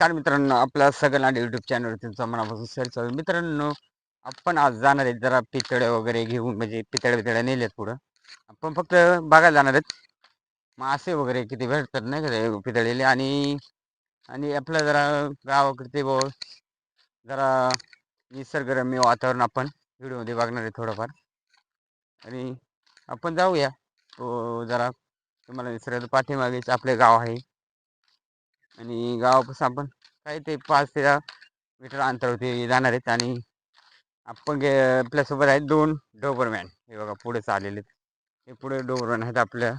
नमस्कार मित्रांनो, आपल्या सगळ्यांना युट्यूब चॅनल तुमचं मनापासून सर चालू. मित्रांनो, आपण आज जाणार आहेत जरा पितळ्या वगैरे घेऊन, म्हणजे पितळ्या नेल्यात पुढं. आपण फक्त बघायला जाणार आहेत मासे वगैरे किती भेटतात नाही का ते पितळेले. आणि आणि आपलं जरा गावाकडचे जरा निसर्गरम्य वातावरण आपण व्हिडिओमध्ये बघणार आहे थोडंफार. आणि आपण जाऊया तो जरा, तुम्हाला निसर्गाच्या पाठीमागेच आपले गाव आहे. आणि गावापासून आपण काही ते 5 ते 10 मीटर अंतरावरती जाणार आहेत. आणि आपण आपल्यासोबत आहेत 2 डोबरमॅन. हे बघा पुढे चाललेले हे पुढे डोबरमॅन आहेत आपल्या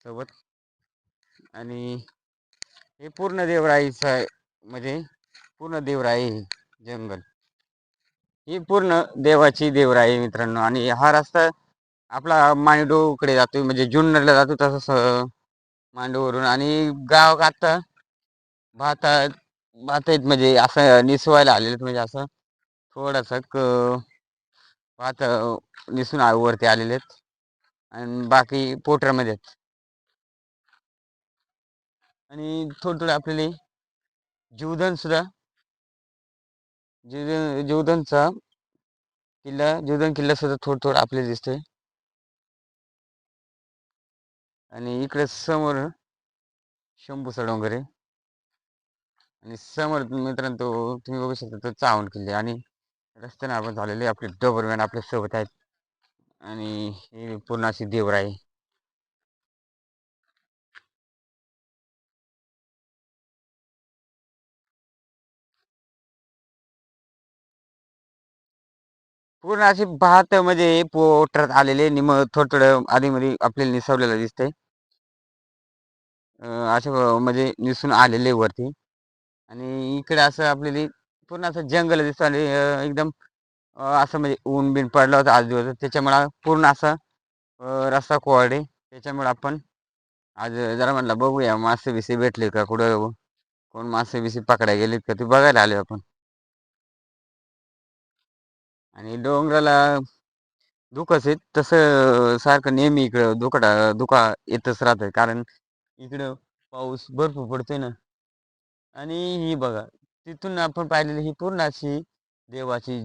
सोबत. आणि हे पूर्ण देवराईचं आहे, म्हणजे पूर्ण देवराई जंगल ही पूर्ण देवाची देवराई आहे मित्रांनो. आणि हा रस्ता आपला मांडूकडे जातोय, म्हणजे जुन्नरला जातो तसंच मांडूवरून. आणि गाव आता भात भात आहेत, म्हणजे असं निसवायला आलेले म्हणजे असं थोडंसं भात निसून वरती आलेले आहेत. आणि बाकी पोटरमध्ये आहेत. आणि थोडं थोडं आपल्याला जीवधन सुद्धा जीवधनचा जीवधन किल्ला सुद्धा थोडं थोडं आपल्याला दिसतोय. आणि इकडे समोर शंभूचा डोंगर आहे. आणि समोर मित्रांनो तुम्ही बघू शकता तो चावण किल्ले. आणि रस्त्याने आपण झालेले आपले डोबरमॅन आपल्या सोबत आहेत. आणि ही पूर्ण अशी देवराई. पूर्ण अशी भात म्हणजे पोटरात आलेले निम थोडं थोडं आधीमध्ये आपल्याला निसवलेलं दिसतंय. असं म्हणजे निसून आलेले वरती. आणि इकडे असं आपल्याला पूर्ण असं जंगल दिसतं. आणि एकदम असं म्हणजे ऊन बिन पडलं होतं आज दिवस, त्याच्यामुळे पूर्ण असा रस्ता कोरडे. त्याच्यामुळे आपण आज जरा म्हणलं बघूया मासे बिसे भेटले का, कुठं कोण मासे बिसे पकडायला गेलेत का ते बघायला आले आपण. आणि डोंगराला धुकंच आहे तसं सारखं नेहमी इकडं धुका येतच राहतं, कारण इकडं पाऊस भरपूर पडतोय ना. आणि ही बघा तिथून आपण पाहिलेली ही पूर्ण अशी देवाची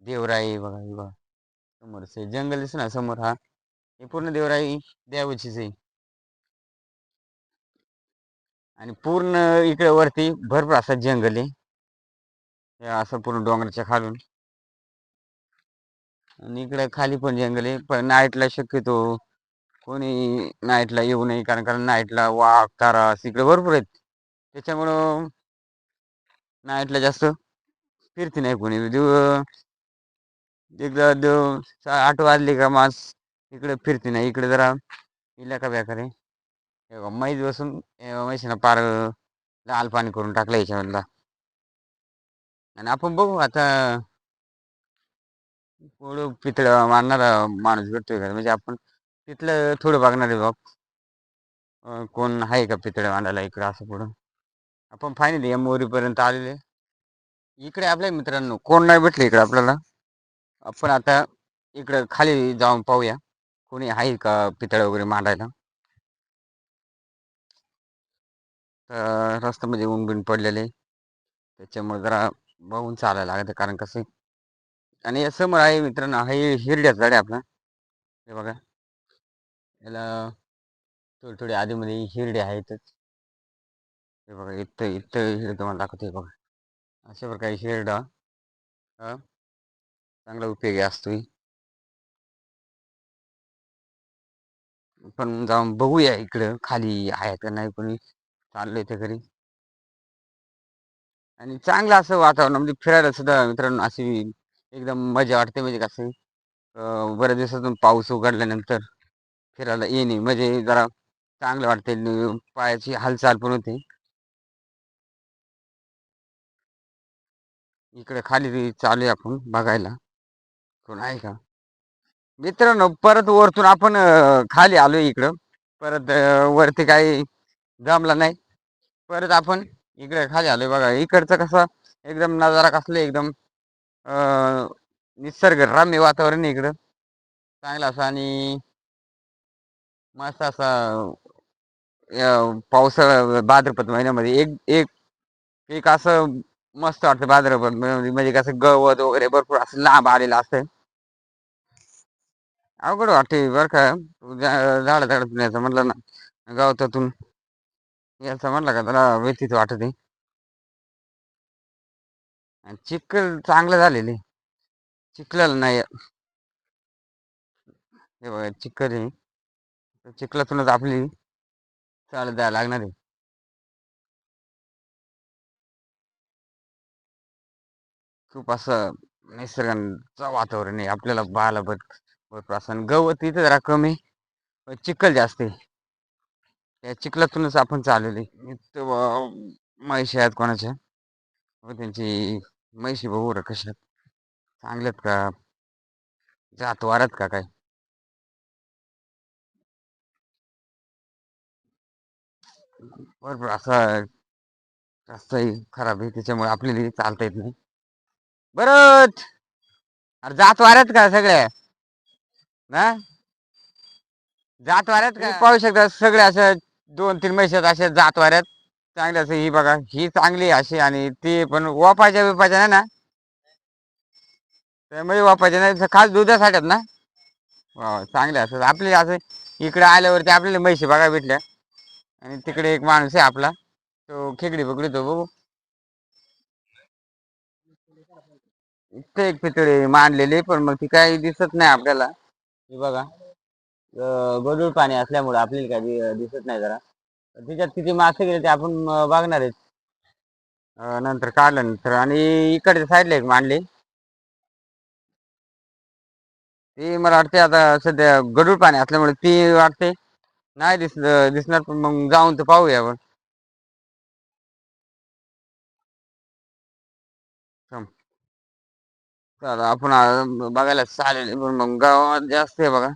देवराई बघा. ही बघा समोरच जंगल दिसत ना समोर, हा हे पूर्ण देवराई देवाचीच आहे. आणि पूर्ण इकडे वरती भरपूर असं जंगल आहे, हे असं पूर्ण डोंगराच्या खालून. आणि इकडे खाली पण जंगल आहे, पण नाईटला शक्यतो कोणी नाईटला येऊ नये, कारण कारण नाईटला वाघ तारास इकडे भरपूर आहेत. त्याच्यामुळं नाईटला जास्त फिरती नाही कोणी. एकदा 8 वाजले का मास इकडे फिरते नाही. इकडे जरा इलाका बेकार आहे. मैज बसून म्हैशीनं पार लाल पाणी करून टाकलं याच्यामधला. आणि आपण बघू आता पुढं पितळं मारणारा माणूस भेटतोय का, म्हणजे आपण तिथलं थोडं बघणार आहे बघ. कोण आहे का पितळ्या मांडायला इकडं असं पुढं. आपण फायनली या मोरीपर्यंत आलेले. इकडे आपल्या मित्रांनो कोण नाही भेटले इकडे आपल्याला. आपण आता इकडं खाली जाऊन पाहूया कोणी आहे का पितळ वगैरे मांडायला. तर रस्त्यामध्ये ऊन बिन पडलेले, त्याच्यामुळे जरा बघून चालायला लागतं, कारण कसं. आणि या समोर आहे मित्रांनो, हे हिरड्याच झाड आहे आपला. हे बघा याला थोडी थोडी आधीमध्ये हिरडे आहेतच. हे बघा इथं इथं हिरडं तुम्हाला दाखवते बघा. अशा प्रकारे हिरडा हा चांगला उपयोगी असतोय. पण जाऊन बघूया इकडं खाली आहे का नाही कोणी, चाललंय ते घरी. आणि चांगलं असं वातावरण म्हणजे फिरायला सुद्धा मित्रांनो अशी एकदम मजा वाटते. म्हणजे कसं बऱ्याच दिवसातून पाऊस उघडल्यानंतर फिरायला येणे म्हणजे जरा चांगलं वाटते. पायाची हालचाल पण होते. इकडे खाली चालू आहे आपण बघायला कोण आहे का. मित्रांनो परत वरतून आपण खाली आलोय इकडं. परत वरती काही जमला नाही. परत आपण इकडे खाली आलोय बघा. इकडचं कसं एकदम नजारा कसले एकदम निसर्गरम्य वातावरण आहे इकडं चांगलं असं. आणि मस्त असा पावसाळा भाद्रपद महिन्यामध्ये एक एक पीक असं मस्त वाटतं बाजारात म्हणजे कसं गवत वगैरे भरपूर असं लांब आलेलं असतं. अवघड वाटते बरं का. झाडातून यायचं म्हटलं ना गवतातून यायचं म्हटलं का त्याला व्यथित वाटते. आणि चिखल चांगलं झालेले चिखलाला नाही हे बघा चिखल आहे. चिखलातूनच आपली चालत द्यायला लागणार आहे. खूप असं निसर्गाचं वातावरण आहे आपल्याला पाहायला भरपूर असं गवत इथं जरा कमी पण चिखल जास्त आहे. त्या चिखलातूनच आपण चालवले इथं म्हैशी आहेत कोणाच्या व त्यांची म्हैशी बघू रे कशा चांगल्यात का जात वाऱ्यात का काय बरोबर असं रस्ताही खराब आहे त्याच्यामुळे आपल्याला चालता येत नाही. बरं अरे जात वाऱ्यात का सगळ्या ना जात वाऱ्यात का पाहू शकता सगळे असं 2-3 म्हैशात अशा जात वाऱ्यात चांगले असं ही बघा ही चांगली अशी आणि ती पण वापायच्या बिपायच्या नाही ना त्यामुळे वापायच्या नाही खास दुधासाठी ना चांगले असं आपले असं इकडे आल्यावरती आपल्याला म्हैशी बघा भेटल्या आणि तिकडे एक माणूस आहे आपला तो खेकडी पकडतो बघू इथे एक पितळी मांडलेली पण मग ती काही दिसत नाही आपल्याला हे बघा गढूळ पाणी असल्यामुळे आपल्याला काही दिसत नाही जरा त्याच्यात किती मासे गेले ते आपण बघणार आहेत नंतर काढल्यानंतर आणि इकडच्या साईडला एक मांडली ती मला वाटते आता सध्या गढूळ पाणी असल्यामुळे ती वाटते नाही दिसणार पण मग जाऊन तर पाहूया आपण चला आपण बघायला चालेल पण मग गावात जास्त आहे बघा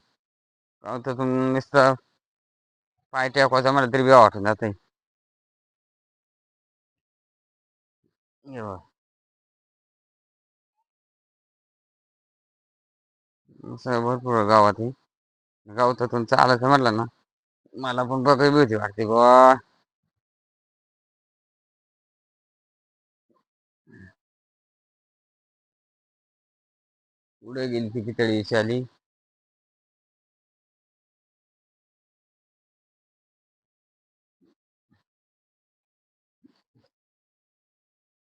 गावातून नुसतं पाय टेकवायचा मला तरी बी वाटून जाते भरपूर गावात गावातून चालायचं म्हटलं ना मला पण बघायला भीती वाटते बा पुढे गेली ती पितळी आली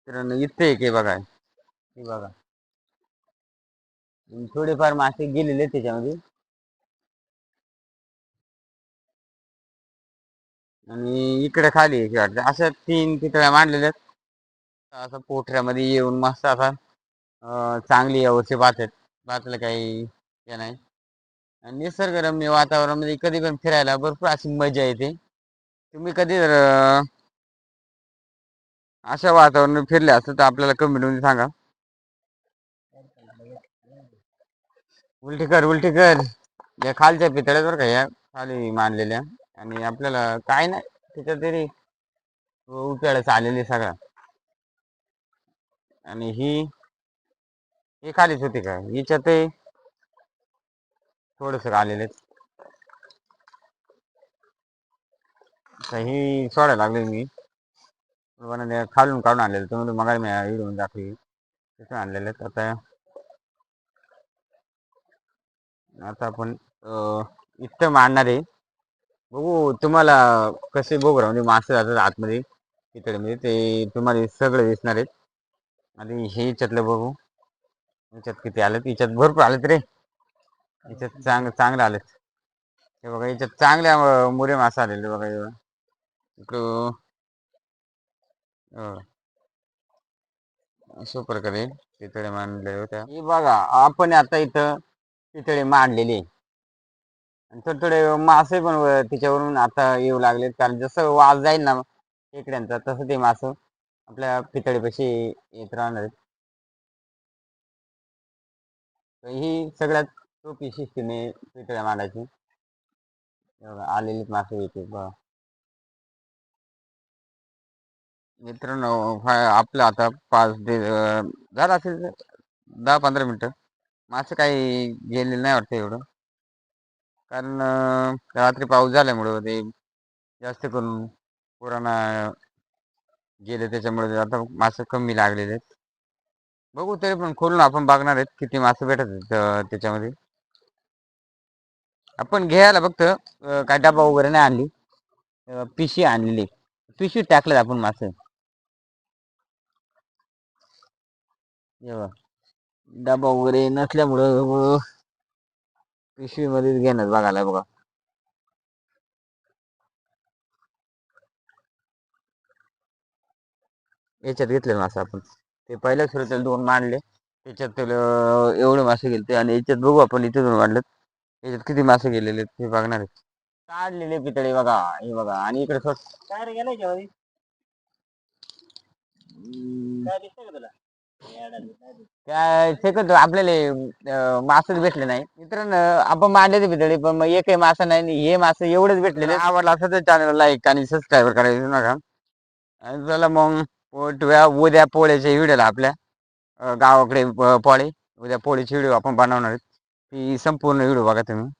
तर इथे एक आहे बघा हे बघा थोडेफार मासे गेलेले त्याच्यामध्ये आणि इकडे खाली आहे वाटतं अशा 3 पितळ्या मांडलेल्या असं पोठऱ्यामध्ये येऊन मस्त असा चांगली यावर्षी बातलं काही हे नाही आणि निसर्गरम्य वातावरणामध्ये कधी पण फिरायला भरपूर अशी मजा येते तुम्ही कधी जर अशा वातावरणात फिरले असतं तर आपल्याला कमेंट मध्ये सांगा उलटी कर या खालच्या पितळ्यावर का या खाली मांडलेल्या आणि आपल्याला काय नाही त्याच्या तरी उपेळाच आलेली सगळा आणि ही खालीच होती का हिच्यात थोडस आलेले ही सोडायला लागले मी खालून काढून आणलेलं तुम्ही मग मी इडून दाखवी तिथं आणलेले आता आता आपण इथं मांडणार आहे बघू तुम्हाला कसे बघू म्हणजे मासे जातात आतमध्ये तिकडे ते तुम्हाला सगळे दिसणार आहेत आणि हे याच्यातलं बघू याच्यात किती आलेत याच्यात भरपूर आलेत रे याच्यात चांगलं आलेत हे बघा याच्यात चांगल्या मुरे मासे आलेले बघा इकडं अशा प्रकारे पितळे मांडले होत्या हे बघा आपण आता इथं पितळे मांडलेले आणि थोडे थोडे मासे पण तिच्यावरून आता येऊ लागलेत कारण जसं वाज जाईल ना खेकड्यांचा तसं ते मासं आपल्या पितळेपाशी येत राहणार आहेत तर ही सगळ्यात सोपी शिस्तीने पितळ्या मांडायची आलेलीच मासे येते बघा मित्रांनो आपलं आता 5 झालं असेल 10-15 मिनिटं मासे काही गेलेलं नाही वाटतं एवढं कारण रात्री पाऊस झाल्यामुळं ते जास्त करून पुराणा गेले त्याच्यामुळे आता मासे कमी लागलेले आहेत. बघू तरी पण खोलून आपण बघणार आहेत किती मासे भेटत आहेत त्याच्यामध्ये. आपण घ्यायला फक्त काय डबा वगैरे नाही आणली, पिशवी आणलेली. पिशवीत टाकलेत आपण मासे. डबा वगैरे नसल्यामुळं पिशवीमध्येच घेण्यात बघायला बघा. याच्यात घेतले मासे आपण. ते पहिल्या सुरुवातीला 2 मांडले. त्याच्यात एवढे मासे गेले आणि याच्यात बघू आपण इथे 2 मांडलेत. याच्यात किती मासे गेलेले आहेत ते बघणार आहेत. काढलेले पितळे बघा, हे बघा. आणि इकडे काय रे गेलाय जेवारी? काय दिसतंय का तुला? काय सेकंद आपल्याला मासच भेटले नाही. मित्रांनो आपण मांडले पितळे पण मग एकही मासा नाही. हे मासे एवढेच भेटलेले. आवडला असेल तर चॅनल लाईक आणि सबस्क्राईब करायला विसरू नका. आणि चला मग उद्या पोळ्याच्या व्हिडिओला आपल्या गावाकडे पोळे. उद्या पोळीची व्हिडिओ आपण बनवणार आहेत. ती संपूर्ण व्हिडिओ बघा तुम्ही.